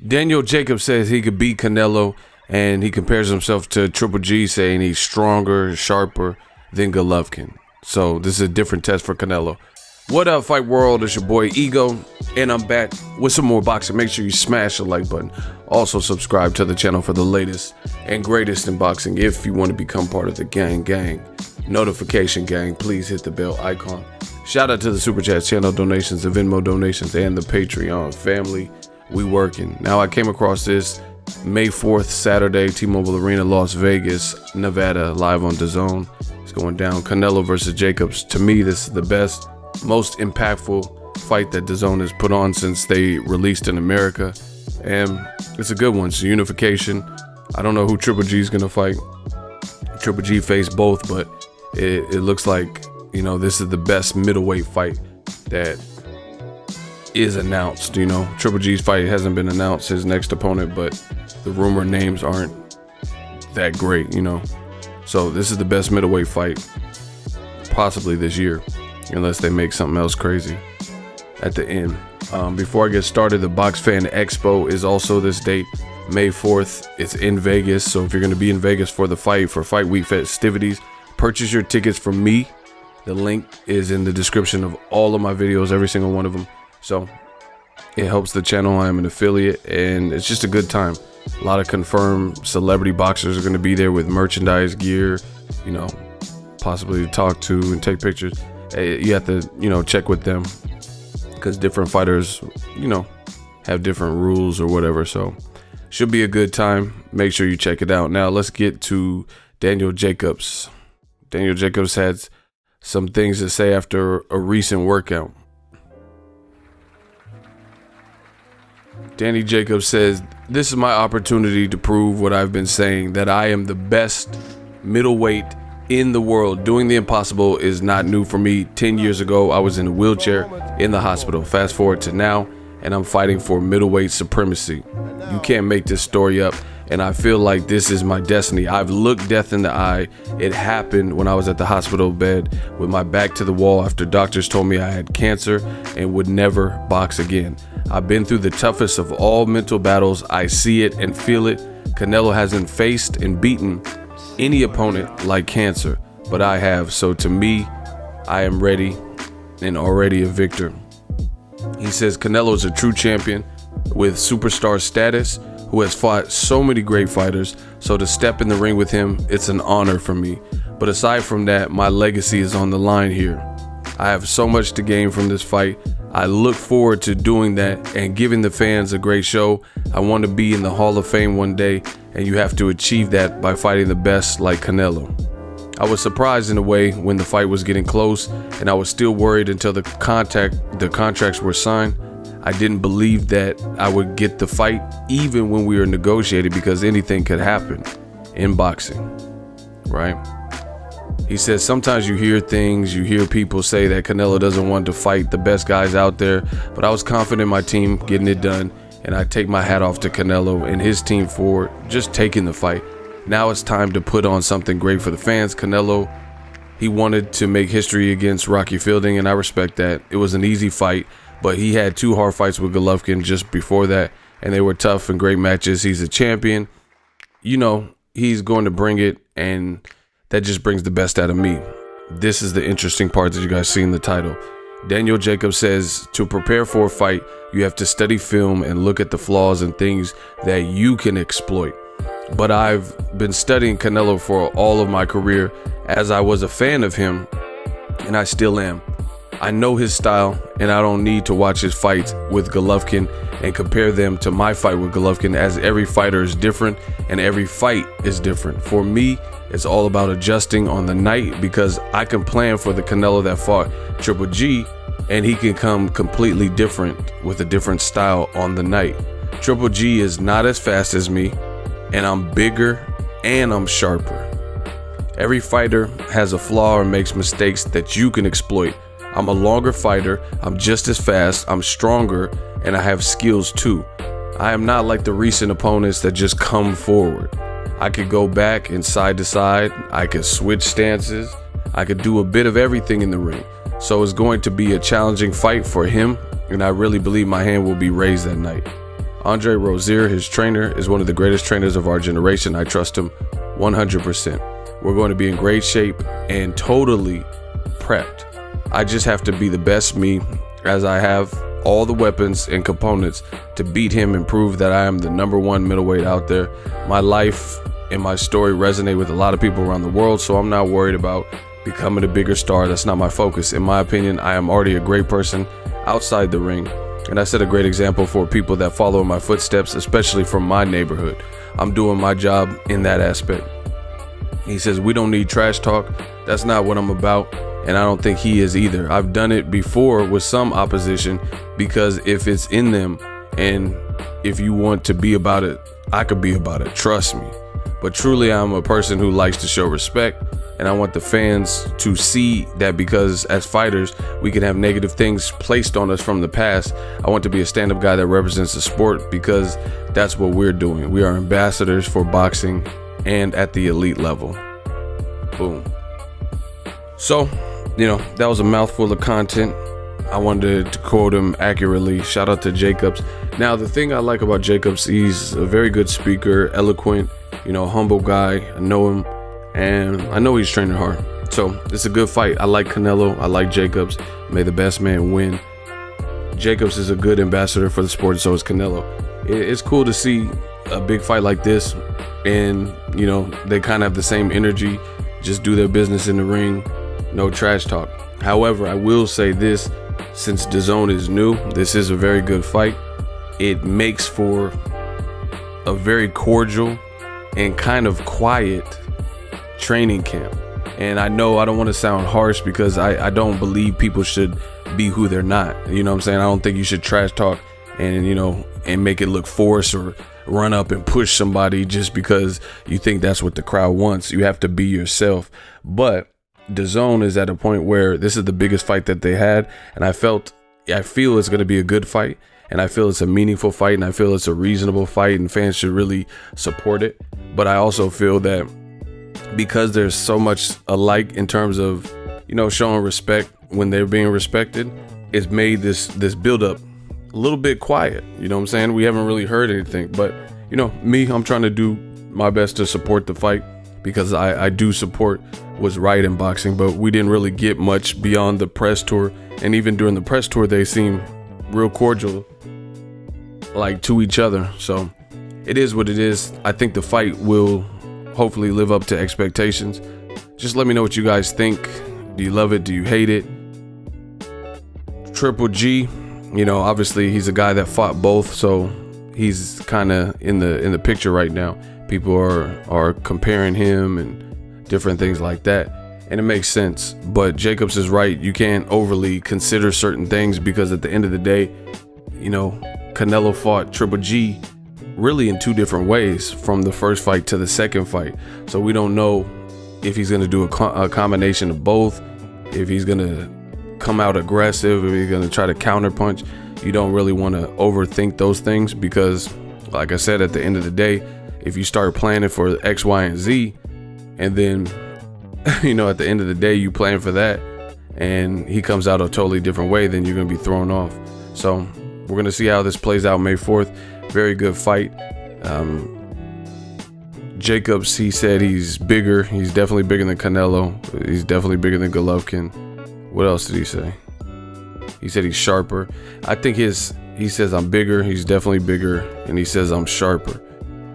Daniel Jacobs says he could beat Canelo, and he compares himself to Triple G, saying he's stronger, sharper than Golovkin. So this is a different test for Canelo. What up, Fight World? It's your boy Ego, and I'm back with some more boxing. Make sure you smash the like button. Also subscribe to the channel for the latest and greatest in boxing. If you want to become part of the gang, notification gang, please hit the bell icon. Shout out to the Super Chat channel donations, the Venmo donations, and the Patreon family. We working. Now I came across this May 4th, Saturday, T-Mobile Arena, Las Vegas, Nevada, live on DAZN. It's going down. Canelo versus Jacobs. To me, this is the best, most impactful fight that DAZN has put on since they released in America. And it's a good one. It's a unification. I don't know who Triple G is going to fight. Triple G faced both, but it looks like, you know, this is the best middleweight fight that is announced. You know, Triple G's fight hasn't been announced, his next opponent, but the rumor names aren't that great, you know. So this is the best middleweight fight possibly this year, unless they make something else crazy at the end. Before I get started, the Box Fan Expo is also this date, May 4th. It's in Vegas, so if you're going to be in Vegas for the fight, for Fight Week festivities, purchase your tickets from me. The link is in the description of all of my videos, every single one of them. So it helps the channel. I am an affiliate, and it's just a good time. A lot of confirmed celebrity boxers are going to be there with merchandise, gear, you know, possibly to talk to and take pictures. You have to, you know, check with them because different fighters, you know, have different rules or whatever. So should be a good time. Make sure you check it out. Now let's get to Daniel Jacobs. Daniel Jacobs had some things to say after a recent workout. Danny Jacobs says, "This is my opportunity to prove what I've been saying, that I am the best middleweight in the world. Doing the impossible is not new for me. 10 years ago, I was in a wheelchair in the hospital. Fast forward to now, and I'm fighting for middleweight supremacy. You can't make this story up, and I feel like this is my destiny. I've looked death in the eye. It happened when I was at the hospital bed with my back to the wall after doctors told me I had cancer and would never box again. I've been through the toughest of all mental battles. I see it and feel it. Canelo hasn't faced and beaten any opponent like cancer, but I have. So to me, I am ready and already a victor." He says Canelo is a true champion with superstar status who has fought so many great fighters. So to step in the ring with him, it's an honor for me. But aside from that, my legacy is on the line here. I have so much to gain from this fight. I look forward to doing that and giving the fans a great show. I want to be in the Hall of Fame one day, and you have to achieve that by fighting the best like Canelo. I was surprised in a way when the fight was getting close, and I was still worried until the contracts were signed. I didn't believe that I would get the fight even when we were negotiating, because anything could happen in boxing, right? He says sometimes you hear things, you hear people say that Canelo doesn't want to fight the best guys out there, but I was confident in my team getting it done, and I take my hat off to Canelo and his team for just taking the fight. Now it's time to put on something great for the fans. Canelo, he wanted to make history against Rocky Fielding, and I respect that. It was an easy fight, but he had 2 hard fights with Golovkin just before that, and they were tough and great matches. He's a champion. You know, he's going to bring it, and that just brings the best out of me. This is the interesting part that you guys see in the title. Daniel Jacobs says to prepare for a fight, you have to study film and look at the flaws and things that you can exploit. But I've been studying Canelo for all of my career, as I was a fan of him, and I still am. I know his style, and I don't need to watch his fights with Golovkin and compare them to my fight with Golovkin, as every fighter is different and every fight is different. For me, it's all about adjusting on the night, because I can plan for the Canelo that fought Triple G, and he can come completely different with a different style on the night. Triple G is not as fast as me, and I'm bigger and I'm sharper. Every fighter has a flaw or makes mistakes that you can exploit. I'm a longer fighter, I'm just as fast, I'm stronger, and I have skills too. I am not like the recent opponents that just come forward. I could go back and side to side. I could switch stances. I could do a bit of everything in the ring. So it's going to be a challenging fight for him, and I really believe my hand will be raised that night. Andre Rozier, his trainer, is one of the greatest trainers of our generation. I trust him 100%. We're going to be in great shape and totally prepped. I just have to be the best me, as I have all the weapons and components to beat him and prove that I am the #1 middleweight out there. My life and my story resonate with a lot of people around the world, so I'm not worried about becoming a bigger star. That's not my focus. In my opinion, I am already a great person outside the ring, and I set a great example for people that follow in my footsteps, especially from my neighborhood. I'm doing my job in that aspect. He says, we don't need trash talk. That's not what I'm about, and I don't think he is either. I've done it before with some opposition, because if it's in them and if you want to be about it, I could be about it, trust me. But truly, I'm a person who likes to show respect, and I want the fans to see that, because as fighters, we can have negative things placed on us from the past. I want to be a stand-up guy that represents the sport, because that's what we're doing. We are ambassadors for boxing, and at the elite level. Boom. So, that was a mouthful of content. I wanted to quote him accurately. Shout out to Jacobs. Now, the thing I like about Jacobs, he's a very good speaker, eloquent, humble guy. I know him, and I know he's training hard. So it's a good fight. I like Canelo. I like Jacobs. May the best man win. Jacobs is a good ambassador for the sport, and so is Canelo. It's cool to see a big fight like this, and they kind of have the same energy. Just do their business in the ring. No trash talk. However, I will say this, since DAZN is new, this is a very good fight. It makes for a very cordial and kind of quiet training camp. And I know I don't want to sound harsh, because I don't believe people should be who they're not. You know what I'm saying? I don't think you should trash talk and make it look forced, or run up and push somebody just because you think that's what the crowd wants. You have to be yourself. But DAZN is at a point where this is the biggest fight that they had, and I feel it's going to be a good fight, and I feel it's a meaningful fight, and I feel it's a reasonable fight, and fans should really support it. But I also feel that because there's so much alike in terms of showing respect when they're being respected, it's made this build up a little bit quiet. You know what I'm saying? We haven't really heard anything, but I'm trying to do my best to support the fight, because I do support what's right in boxing. But we didn't really get much beyond the press tour, and even during the press tour, they seem real cordial, like to each other. So it is what it is. I think the fight will hopefully live up to expectations. Just let me know what you guys think. Do you love it? Do you hate it? Triple G, obviously he's a guy that fought both, so he's kind of in the picture right now. People are comparing him and different things like that, and it makes sense. But Jacobs is right. You can't overly consider certain things, because at the end of the day, Canelo fought Triple G really in two different ways, from the first fight to the second fight. So we don't know if he's going to do a combination of both, if he's going to come out aggressive, if he's going to try to counterpunch. You don't really want to overthink those things, because like I said, at the end of the day, if you start planning for X, Y, and Z, and then at the end of the day you plan for that and he comes out a totally different way, then you're going to be thrown off. So we're going to see how this plays out May 4th. Very good fight. Jacobs, he said he's bigger. He's definitely bigger than Canelo. He's definitely bigger than Golovkin. What else did he say? He said he's sharper. I think he says I'm bigger. He's definitely bigger. And he says I'm sharper.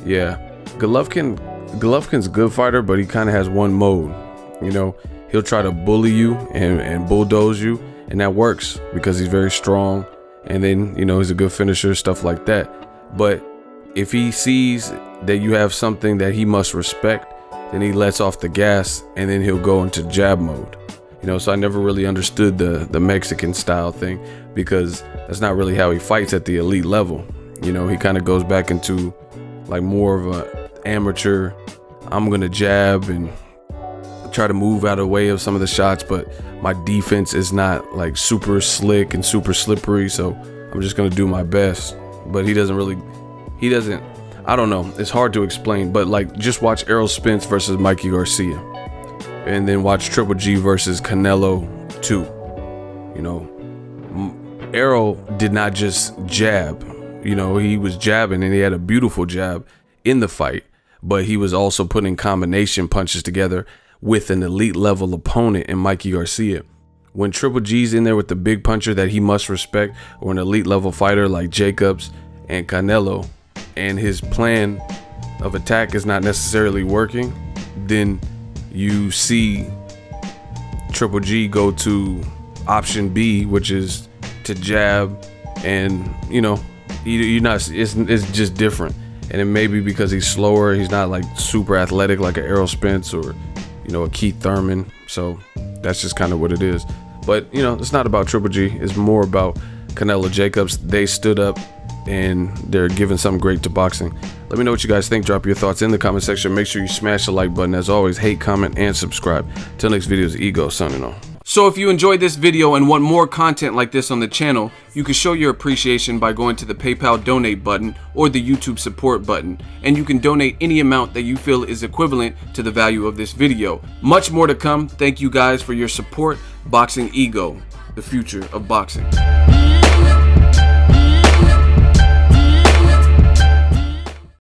Yeah. Golovkin's a good fighter, but he kind of has one mode. He'll try to bully you and bulldoze you. And that works because he's very strong. And then, he's a good finisher, stuff like that. But if he sees that you have something that he must respect, then he lets off the gas, and then he'll go into jab mode. So I never really understood the Mexican style thing, because that's not really how he fights at the elite level. He kind of goes back into like more of a amateur. I'm going to jab and try to move out of the way of some of the shots, but my defense is not like super slick and super slippery, so I'm just going to do my best. But he doesn't I don't know. It's hard to explain, but like just watch Errol Spence versus Mikey Garcia, and then watch Triple G versus Canelo 2. You know, Errol did not just jab. You know, he was jabbing, and he had a beautiful jab in the fight, but he was also putting combination punches together with an elite level opponent in Mikey Garcia. When Triple G's in there with the big puncher that he must respect, or an elite level fighter like Jacobs and Canelo, and his plan of attack is not necessarily working, then you see Triple G go to option B, which is to jab, and you know, you're not, it's just different. And it may be because he's slower, he's not like super athletic like an Errol Spence or, you know, a Keith Thurman. So that's just kind of what it is. But you know, it's not about Triple G, it's more about Canelo Jacobs. They stood up and they're giving something great to boxing. Let me know what you guys think. Drop your thoughts in the comment section. Make sure you smash the like button. As always, hate, comment, and subscribe. Till next video is Ego signing off. So if you enjoyed this video and want more content like this on the channel, you can show your appreciation by going to the PayPal donate button or the YouTube support button, and you can donate any amount that you feel is equivalent to the value of this video. Much more to come. Thank you guys for your support. Boxing Ego, the future of boxing.